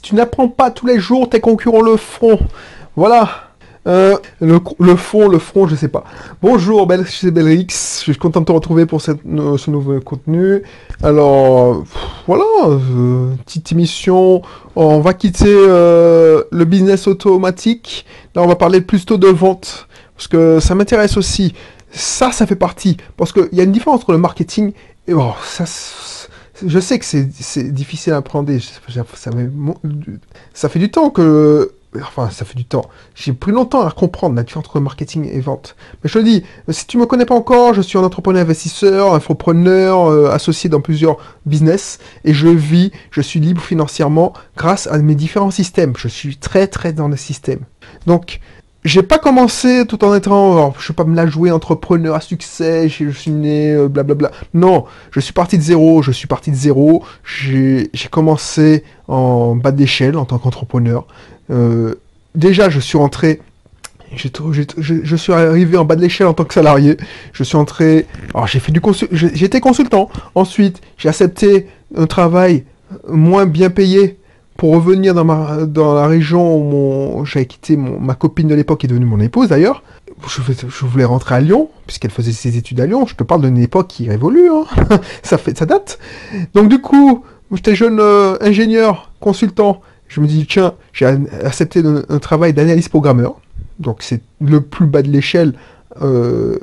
tu n'apprends pas tous les jours, tes concurrents le feront. Voilà. Le front, je sais pas. Bonjour, c'est Belrix. Je suis content de te retrouver pour ce nouveau contenu. Alors, voilà, petite émission. On va quitter le business automatique. Là, on va parler plutôt de vente. Parce que ça m'intéresse aussi. Ça fait partie. Parce qu'il y a une différence entre le marketing et... Oh, je sais que c'est difficile à apprendre. Ça fait du temps que... Enfin, ça fait du temps. J'ai pris longtemps à comprendre la différence entre marketing et vente. Mais je te dis, si tu me connais pas encore, je suis un entrepreneur investisseur, infopreneur, associé dans plusieurs business, et je suis libre financièrement grâce à mes différents systèmes. Je suis très dans le système. Donc, j'ai pas commencé tout en étant, alors, je vais pas me la jouer entrepreneur à succès, je suis né, blablabla. Non, je suis parti de zéro. J'ai commencé en bas d'échelle en tant qu'entrepreneur. Déjà, je suis rentré. Je suis arrivé en bas de l'échelle en tant que salarié. Je suis entré. Alors, j'étais consultant. Ensuite, j'ai accepté un travail moins bien payé pour revenir dans la région où j'avais quitté ma copine de l'époque qui est devenue mon épouse d'ailleurs. Je voulais rentrer à Lyon, puisqu'elle faisait ses études à Lyon. Je te parle d'une époque qui évolue, hein. Ça date. Donc du coup, j'étais jeune ingénieur, consultant. Je me dis, tiens, j'ai accepté un travail d'analyste programmeur. Donc c'est le plus bas de l'échelle dans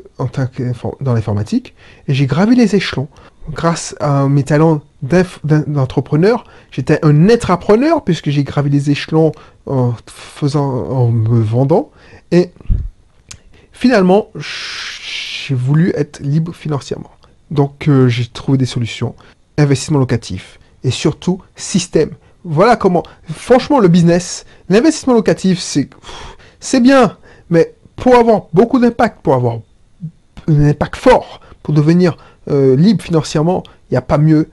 l'informatique. Et j'ai gravi les échelons. Grâce à mes talents d'entrepreneur, j'étais un intrapreneur puisque j'ai gravi les échelons en me vendant. Et finalement, j'ai voulu être libre financièrement. Donc j'ai trouvé des solutions. Investissement locatif. Et surtout, système. Voilà comment... Franchement, le business, l'investissement locatif, c'est bien. Mais pour avoir beaucoup d'impact, pour avoir un impact fort, pour devenir libre financièrement, il n'y a pas mieux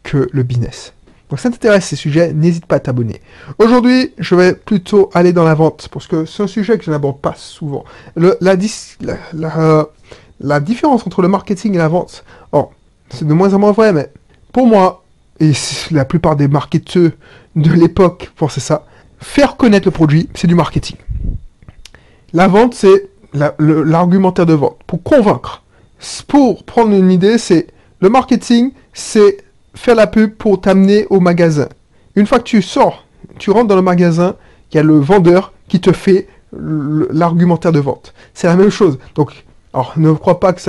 que le business. Donc si ça t'intéresse ces sujets, n'hésite pas à t'abonner. Aujourd'hui, je vais plutôt aller dans la vente, parce que c'est un sujet que je n'aborde pas souvent. La différence entre le marketing et la vente, c'est de moins en moins vrai, mais pour moi, et la plupart des marketeurs de l'époque pensaient ça, faire connaître le produit, c'est du marketing. La vente, c'est l'argumentaire de vente, pour convaincre. Pour prendre une idée, c'est le marketing, c'est faire la pub pour t'amener au magasin. Une fois que tu rentres dans le magasin, il y a le vendeur qui te fait l'argumentaire de vente. C'est la même chose. Donc, alors, ne crois pas que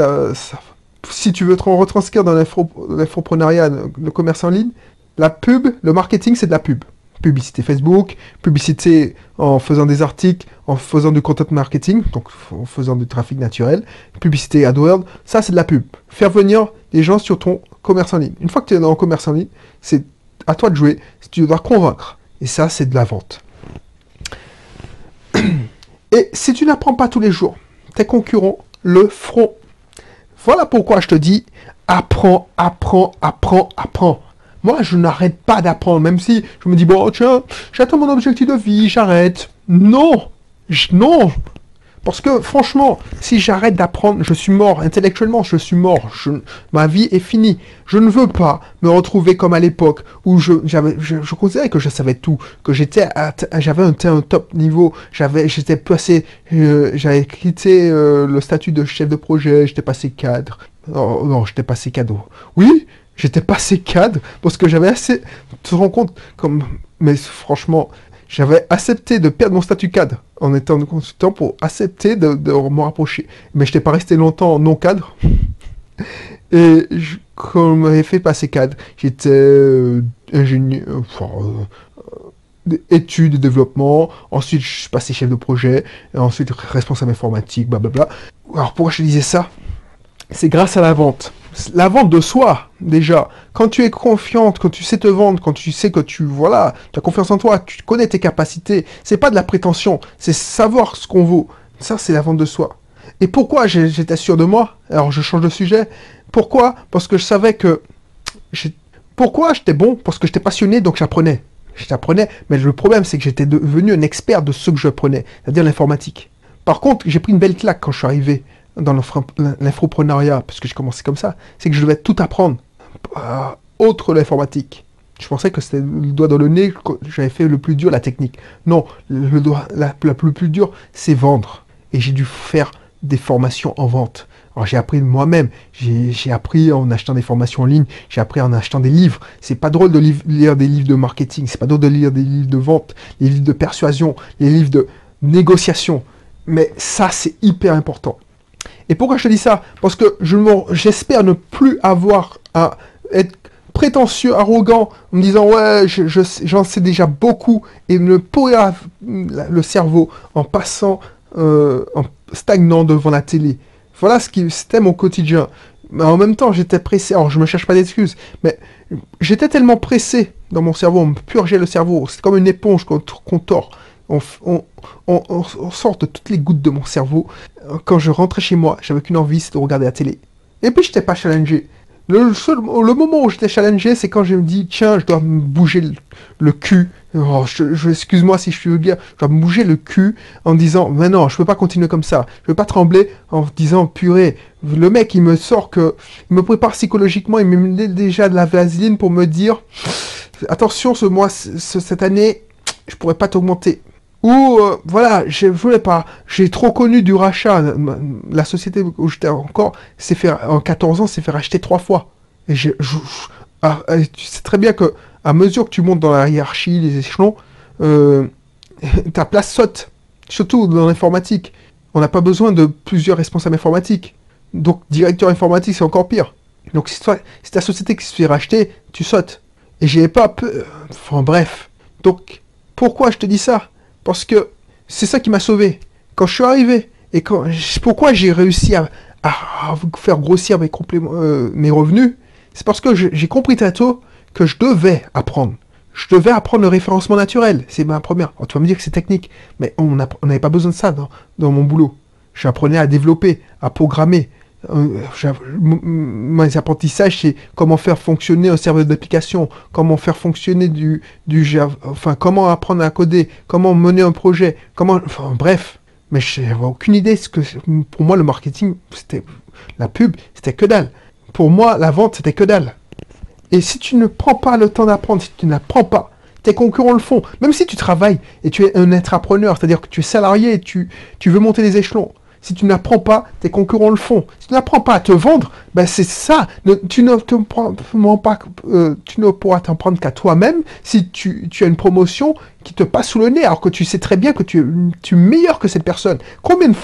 si tu veux te retranscrire dans l'infoprenariat, le commerce en ligne, la pub, le marketing, c'est de la pub. Publicité Facebook, publicité en faisant des articles, en faisant du content marketing, donc en faisant du trafic naturel, publicité AdWords, ça c'est de la pub. Faire venir les gens sur ton commerce en ligne. Une fois que tu es dans le commerce en ligne, c'est à toi de jouer, tu dois convaincre. Et ça, c'est de la vente. Et si tu n'apprends pas tous les jours, tes concurrents le feront. Voilà pourquoi je te dis, apprends. Moi, je n'arrête pas d'apprendre, même si je me dis, bon, tiens, j'atteins mon objectif de vie, j'arrête. Non. Parce que, franchement, si j'arrête d'apprendre, je suis mort. Intellectuellement, je suis mort. Ma vie est finie. Je ne veux pas me retrouver comme à l'époque où je considérais que je savais tout, que j'avais un top niveau, j'étais passé, j'avais quitté le statut de chef de projet, j'étais passé cadre. Oh, non, j'étais passé cadre. Oui, j'étais passé cadre parce que j'avais assez... Tu te rends compte comme... Mais franchement, j'avais accepté de perdre mon statut cadre en étant consultant pour accepter de me rapprocher. Mais je n'étais pas resté longtemps non cadre. Et quand on m'avait fait passer cadre, j'étais ingénieur... études, développement, ensuite je suis passé chef de projet, et ensuite responsable informatique, blablabla. Alors pourquoi je disais ça? C'est grâce à la vente. La vente de soi, déjà. Quand tu es confiante, quand tu sais te vendre, quand tu sais que tu as confiance en toi, tu connais tes capacités, c'est pas de la prétention, c'est savoir ce qu'on vaut. Ça, c'est la vente de soi. Et pourquoi j'étais sûr de moi? Alors, je change de sujet. Pourquoi? Parce que je savais que... Pourquoi j'étais bon? Parce que j'étais passionné, donc j'apprenais. Mais le problème, c'est que j'étais devenu un expert de ce que j'apprenais, c'est-à-dire l'informatique. Par contre, j'ai pris une belle claque quand je suis arrivé dans l'infoprenariat, parce que j'ai commencé comme ça, c'est que je devais tout apprendre, autre l'informatique. Je pensais que c'était le doigt dans le nez quand j'avais fait le plus dur, la technique. Non, le doigt, le plus dur, c'est vendre. Et j'ai dû faire des formations en vente. Alors j'ai appris moi-même, j'ai appris en achetant des formations en ligne, j'ai appris en achetant des livres. C'est pas drôle de lire des livres de marketing, c'est pas drôle de lire des livres de vente, les livres de persuasion, les livres de négociation. Mais ça, c'est hyper important. Et pourquoi je te dis ça? Parce que j'espère ne plus avoir à être prétentieux, arrogant, en me disant ouais, j'en sais déjà beaucoup, et me pourrir le cerveau en passant, en stagnant devant la télé. Voilà c'était mon quotidien. Mais en même temps, j'étais pressé. Alors, je me cherche pas d'excuses, mais j'étais tellement pressé dans mon cerveau, on me purgeait le cerveau. C'est comme une éponge qu'on tord. On sort de toutes les gouttes de mon cerveau. Quand je rentrais chez moi, j'avais qu'une envie, c'est de regarder la télé. Et puis, j'étais pas challengé. Le moment où j'étais challengé, c'est quand je me dis, tiens, je dois me bouger le cul. Oh, excuse-moi si je suis vulgaire, je dois me bouger le cul en disant, mais non, je peux pas continuer comme ça. Je peux pas trembler en disant, purée, le mec, il me sort que, il me prépare psychologiquement, il me met déjà de la vaseline pour me dire, attention, cette année, je pourrais pas t'augmenter. Ou, voilà, je voulais pas. J'ai trop connu du rachat. La société où j'étais encore, en 14 ans, s'est fait racheter 3 fois. Et tu sais très bien que, à mesure que tu montes dans la hiérarchie, les échelons, ta place saute. Surtout dans l'informatique. On n'a pas besoin de plusieurs responsables informatiques. Donc, directeur informatique, c'est encore pire. Donc, si ta société qui se fait racheter, tu sautes. Et j'ai pas peu. Enfin, bref. Donc, pourquoi je te dis ça? Parce que c'est ça qui m'a sauvé. Quand je suis arrivé, et pourquoi j'ai réussi à faire grossir mes revenus, c'est parce que j'ai compris très tôt que je devais apprendre. Je devais apprendre le référencement naturel. C'est ma première. Alors, tu vas me dire que c'est technique, mais on n'avait pas besoin de ça dans mon boulot. J'apprenais à développer, à programmer. Mes apprentissages, c'est comment faire fonctionner un serveur d'application, comment faire fonctionner du Java, enfin, comment apprendre à coder, comment mener un projet, enfin, bref. Mais je n'avais aucune idée. Pour moi, le marketing, la pub, c'était que dalle. Pour moi, la vente, c'était que dalle. Et si tu ne prends pas le temps d'apprendre, si tu n'apprends pas, tes concurrents le font. Même si tu travailles et tu es un intrapreneur, c'est-à-dire que tu es salarié et tu veux monter les échelons. Si tu n'apprends pas, tes concurrents le font. Si tu n'apprends pas à te vendre, ben c'est ça. Tu ne pourras t'en prendre qu'à toi-même si tu as une promotion qui te passe sous le nez, alors que tu sais très bien que tu es meilleur que cette personne. Combien de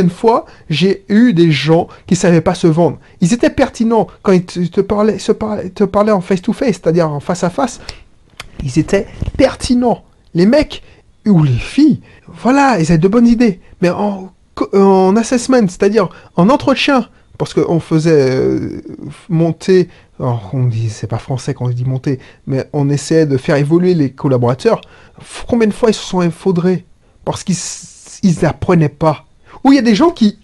fois j'ai eu des gens qui ne savaient pas se vendre. Ils étaient pertinents quand ils te parlaient en face-to-face, c'est-à-dire en face-à-face. Ils étaient pertinents. Les mecs ou les filles, voilà, ils avaient de bonnes idées. Mais en assessment, c'est-à-dire en entretien, parce qu'on faisait monter, alors on dit, c'est pas français quand on dit monter, mais on essayait de faire évoluer les collaborateurs. Combien de fois ils se sont effaudrés parce qu'ils n'apprenaient pas? Ou il y a des gens qui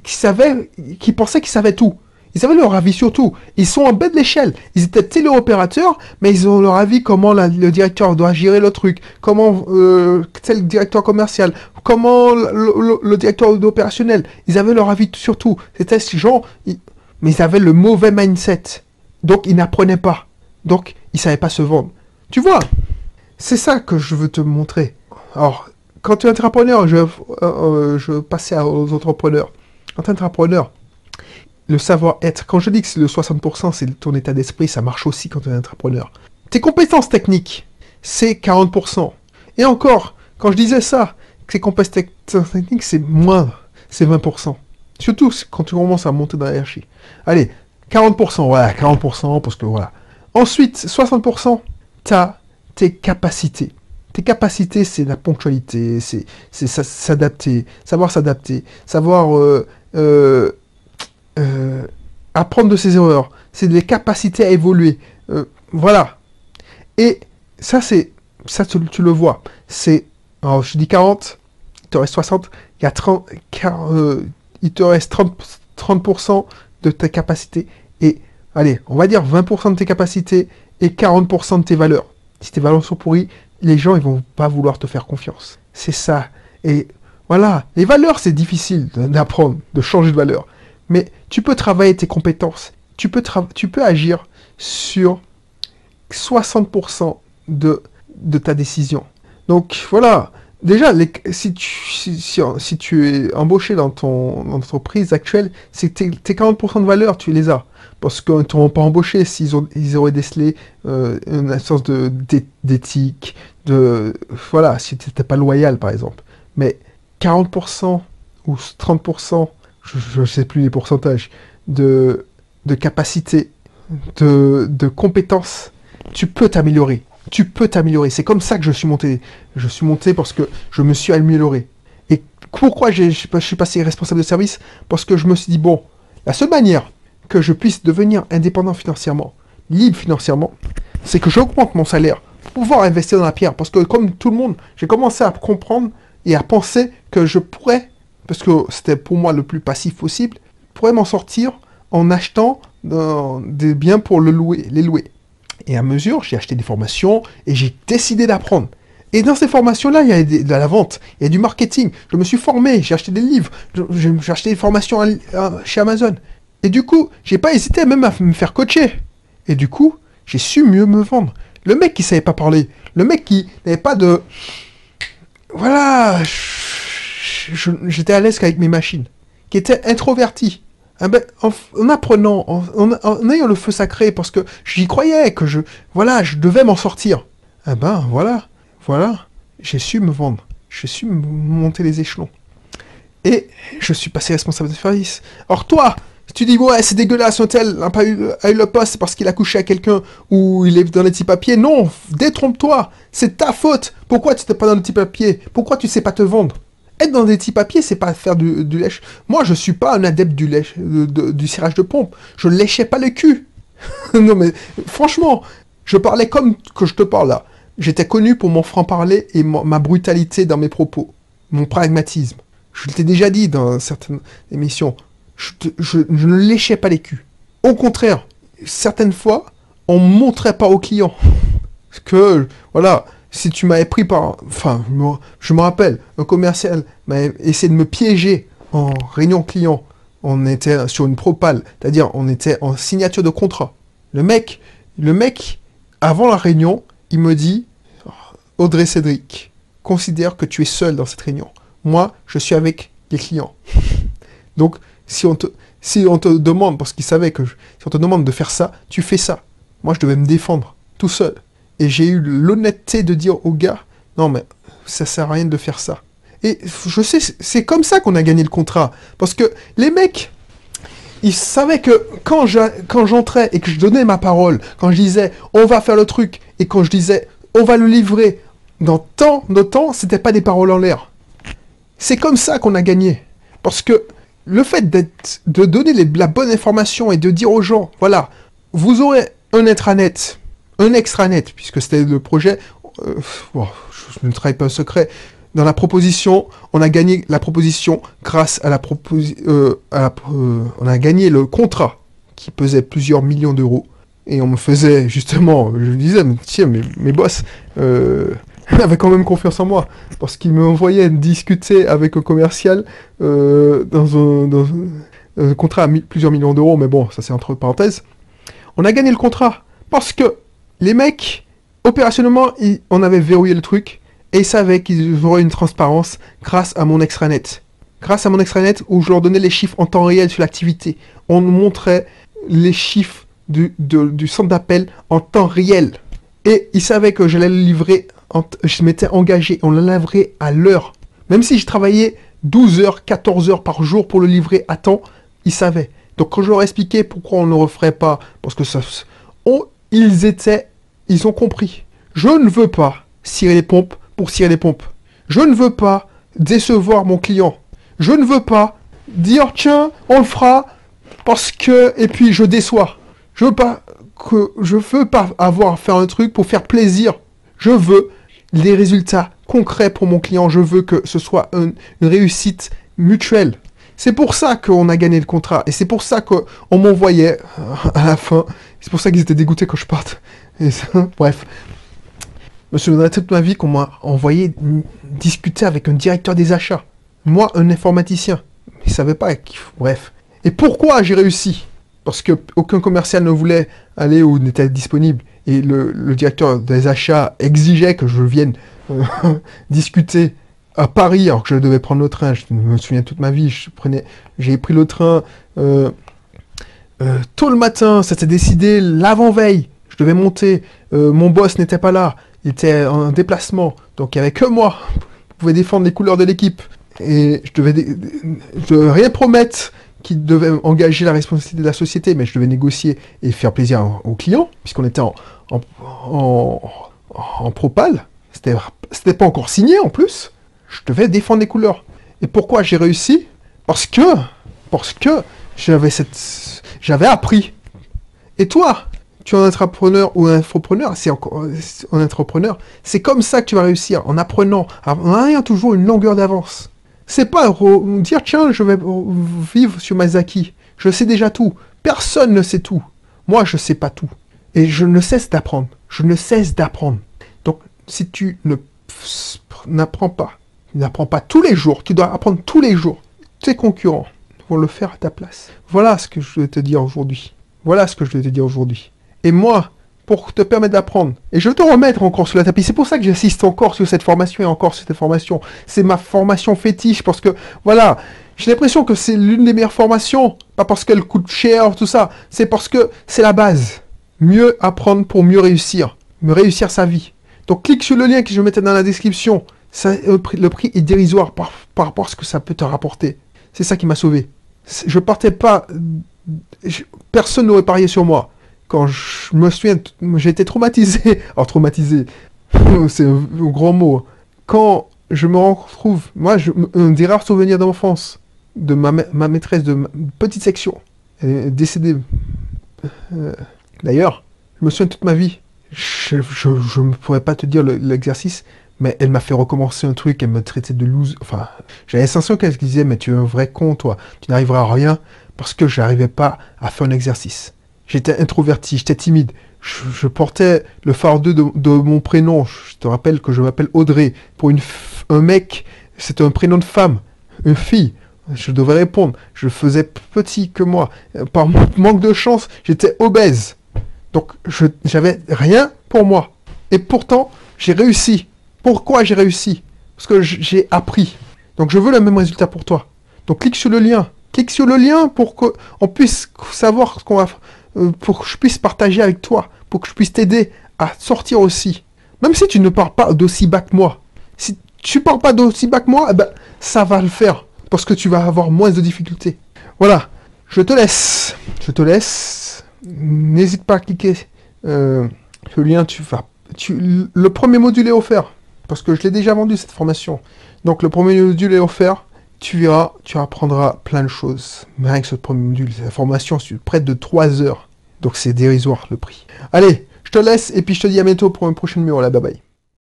pensaient qu'ils savaient tout. Ils avaient leur avis sur tout. Ils sont en bas de l'échelle. Ils étaient téléopérateurs, mais ils ont leur avis comment le directeur doit gérer le truc, comment tel directeur commercial, comment le directeur opérationnel. Ils avaient leur avis sur tout. C'était ces gens, mais ils avaient le mauvais mindset. Donc, ils n'apprenaient pas. Donc, ils ne savaient pas se vendre. Tu vois, c'est ça que je veux te montrer. Alors, quand tu es entrepreneur, je passais aux entrepreneurs. Quand tu es entrepreneur, le savoir-être, quand je dis que c'est le 60%, c'est ton état d'esprit, ça marche aussi quand tu es entrepreneur. Tes compétences techniques, c'est 40%. Et encore, quand je disais ça, que tes compétences techniques, c'est moindre, c'est 20%. Surtout quand tu commences à monter dans la hiérarchie. Allez, 40%, voilà, 40%, parce que voilà. Ensuite, 60%, tu as tes capacités. Tes capacités, c'est la ponctualité, c'est s'adapter, savoir apprendre de ses erreurs, c'est des capacités à évoluer. Voilà. Et ça, tu le vois. Alors je dis 40, il te reste 60, il te reste 30% de tes capacités. Et, allez, on va dire 20% de tes capacités et 40% de tes valeurs. Si tes valeurs sont pourries, les gens, ils vont pas vouloir te faire confiance. C'est ça. Et voilà. Les valeurs, c'est difficile d'apprendre, de changer de valeur. Mais tu peux travailler tes compétences. Tu peux agir sur 60% de ta décision. Donc voilà, déjà, si tu es embauché dans ton entreprise actuelle, c'est que tes 40% de valeur, tu les as. Parce qu'ils ne t'auront pas embauché ils auraient décelé une absence d'éthique, voilà, si tu n'étais pas loyal, par exemple. Mais 40% ou 30%, je ne sais plus les pourcentages, de capacité, de compétences, tu peux t'améliorer. Tu peux t'améliorer. C'est comme ça que je suis monté. Je suis monté parce que je me suis amélioré. Et pourquoi je suis passé responsable de service? Parce que je me suis dit, bon, la seule manière que je puisse devenir indépendant financièrement, libre financièrement, c'est que j'augmente mon salaire pour pouvoir investir dans la pierre. Parce que comme tout le monde, j'ai commencé à comprendre et à penser que je pourrais, parce que c'était pour moi le plus passif possible, pourrais m'en sortir en achetant des biens pour les louer. Et à mesure, j'ai acheté des formations et j'ai décidé d'apprendre. Et dans ces formations-là, il y a de la vente, il y a du marketing. Je me suis formé, j'ai acheté des livres, j'ai acheté des formations chez Amazon. Et du coup, j'ai pas hésité même à me faire coacher. Et du coup, j'ai su mieux me vendre. Le mec qui savait pas parler, le mec qui n'avait pas de... Voilà, j'étais à l'aise qu'avec mes machines, qui était introverti. Ah ben, en apprenant, en ayant le feu sacré, parce que j'y croyais, que je devais m'en sortir. Ah ben, voilà, j'ai su me vendre, j'ai su monter les échelons. Et je suis passé responsable de service. Or toi, si tu dis, ouais, c'est dégueulasse, un tel n'a pas eu le poste parce qu'il a couché à quelqu'un ou il est dans les petits papiers. Non, détrompe-toi, c'est ta faute. Pourquoi tu n'es pas dans les petits papiers? Pourquoi tu ne sais pas te vendre? Être dans des petits papiers, c'est pas faire du lèche. Moi, je suis pas un adepte du serrage de pompe. Je léchais pas le cul. Non mais, franchement, je parlais comme que je te parle là. J'étais connu pour mon franc-parler et ma brutalité dans mes propos. Mon pragmatisme. Je t'ai déjà dit dans certaines émissions. Je ne léchais pas les culs. Au contraire, certaines fois, on ne montrait pas aux clients. Que, voilà... Si tu m'avais pris par... Enfin, je me rappelle, un commercial m'a essayé de me piéger en réunion client. On était sur une propale, c'est-à-dire on était en signature de contrat. Le mec, avant la réunion, il me dit, Audrey Cédric, considère que tu es seul dans cette réunion. Moi, je suis avec les clients. Donc, si on te demande, parce qu'il savait que si on te demande de faire ça, tu fais ça. Moi, je devais me défendre, tout seul. Et j'ai eu l'honnêteté de dire au gars, non mais ça sert à rien de faire ça. Et je sais, c'est comme ça qu'on a gagné le contrat. Parce que les mecs, ils savaient que quand j'entrais et que je donnais ma parole, quand je disais on va faire le truc, et quand je disais on va le livrer dans tant de temps, c'était pas des paroles en l'air. C'est comme ça qu'on a gagné. Parce que le fait de donner la bonne information et de dire aux gens, voilà, vous aurez un intranet, un extranet, puisque c'était le projet, je ne trahis pas un secret, dans la proposition, on a gagné la proposition grâce à on a gagné le contrat qui pesait plusieurs millions d'euros. Et on me faisait, justement, je me disais, tiens, mes boss avaient quand même confiance en moi, parce qu'ils me envoyaient discuter avec un commercial dans un contrat à plusieurs millions d'euros, mais bon, ça c'est entre parenthèses. On a gagné le contrat, parce que les mecs, opérationnellement, on avait verrouillé le truc, et ils savaient qu'ils auraient une transparence grâce à mon extranet. Grâce à mon extranet où je leur donnais les chiffres en temps réel sur l'activité. On nous montrait les chiffres du centre d'appel en temps réel. Et ils savaient que j'allais le livrer, je m'étais engagé, on le livrait à l'heure. Même si je travaillais 12 heures, 14 heures par jour pour le livrer à temps, ils savaient. Donc quand je leur expliquais pourquoi on ne le referait pas, parce que ça... Ils ont compris. Je ne veux pas cirer les pompes pour cirer les pompes. Je ne veux pas décevoir mon client. Je ne veux pas dire, tiens, on le fera, parce que... Et puis, je déçois. Je veux pas avoir à faire un truc pour faire plaisir. Je veux les résultats concrets pour mon client. Je veux que ce soit une réussite mutuelle. C'est pour ça qu'on a gagné le contrat. Et c'est pour ça qu'on m'envoyait à la fin. C'est pour ça qu'ils étaient dégoûtés quand je parte. Et ça, bref. Je me souviendrai toute ma vie qu'on m'a envoyé discuter avec un directeur des achats. Moi, un informaticien. Il savait pas. Bref. Et pourquoi j'ai réussi? parce que aucun commercial ne voulait aller ou n'était disponible. Et le directeur des achats exigeait que je vienne discuter à Paris, alors que je devais prendre le train. Je me souviens toute ma vie, j'ai pris le train tôt le matin, ça s'est décidé l'avant-veille. Je devais monter, mon boss n'était pas là, il était en déplacement, donc il n'y avait que moi. Je pouvais défendre les couleurs de l'équipe. Et je devais rien promettre qui devait engager la responsabilité de la société, mais je devais négocier et faire plaisir aux clients, puisqu'on était en propal. C'était pas encore signé en plus. Je devais défendre les couleurs. Et pourquoi j'ai réussi? Parce que j'avais appris. Et toi, tu es un entrepreneur ou un infopreneur, c'est encore un entrepreneur, c'est comme ça que tu vas réussir, en apprenant, en ayant toujours une longueur d'avance. C'est pas dire, tiens, je vais vivre sur mes acquis. Je sais déjà tout. Personne ne sait tout. Moi, je sais pas tout. Et je ne cesse d'apprendre. Je ne cesse d'apprendre. Donc, si tu n'apprends pas tous les jours, tu dois apprendre tous les jours. Tes concurrents vont le faire à ta place. Voilà ce que je veux te dire aujourd'hui. Voilà ce que je veux te dire aujourd'hui. Et moi, pour te permettre d'apprendre, et je veux te remettre encore sur la tapis, c'est pour ça que j'insiste encore sur cette formation et encore sur cette formation. C'est ma formation fétiche, parce que, voilà, j'ai l'impression que c'est l'une des meilleures formations, pas parce qu'elle coûte cher, tout ça, c'est parce que c'est la base. Mieux apprendre pour mieux réussir sa vie. Donc clique sur le lien que je mettais dans la description. Le prix est dérisoire par rapport à ce que ça peut te rapporter. C'est ça qui m'a sauvé. Je partais pas... Personne n'aurait parié sur moi. Quand je me souviens, j'ai été traumatisé. Alors traumatisé, c'est un grand mot. Quand je me retrouve, moi, un des rares souvenirs d'enfance de ma maîtresse de ma petite section, elle est décédée. D'ailleurs, je me souviens toute ma vie. Je ne pourrais pas te dire l'exercice, mais elle m'a fait recommencer un truc, elle me traitait de loose. Enfin, j'avais l'impression qu'elle se disait, mais tu es un vrai con, toi. Tu n'arriveras à rien parce que je n'arrivais pas à faire un exercice. J'étais introverti, j'étais timide. Je portais le fardeau de mon prénom. Je te rappelle que je m'appelle Audrey. Pour un mec, c'est un prénom de femme. Une fille, je devais répondre. Je faisais petit que moi. Par manque de chance, j'étais obèse. Donc, j'avais rien pour moi. Et pourtant, j'ai réussi. Pourquoi j'ai réussi? Parce que j'ai appris. Donc, je veux le même résultat pour toi. Donc, clique sur le lien. Clique sur le lien pour qu'on puisse savoir ce qu'on va faire. Pour que je puisse partager avec toi, pour que je puisse t'aider à sortir aussi. Même si tu ne pars pas d'aussi bas que moi. Si tu ne pars pas d'aussi bas que moi, eh ben, ça va le faire. Parce que tu vas avoir moins de difficultés. Voilà. Je te laisse. N'hésite pas à cliquer le lien. Le premier module est offert. Parce que je l'ai déjà vendu, cette formation. Donc, le premier module est offert. Tu verras, tu apprendras plein de choses. Mais rien que ce premier module, c'est la formation sur près de 3 heures. Donc c'est dérisoire le prix. Allez, je te laisse et puis je te dis à bientôt pour un prochain numéro. Là, bye bye.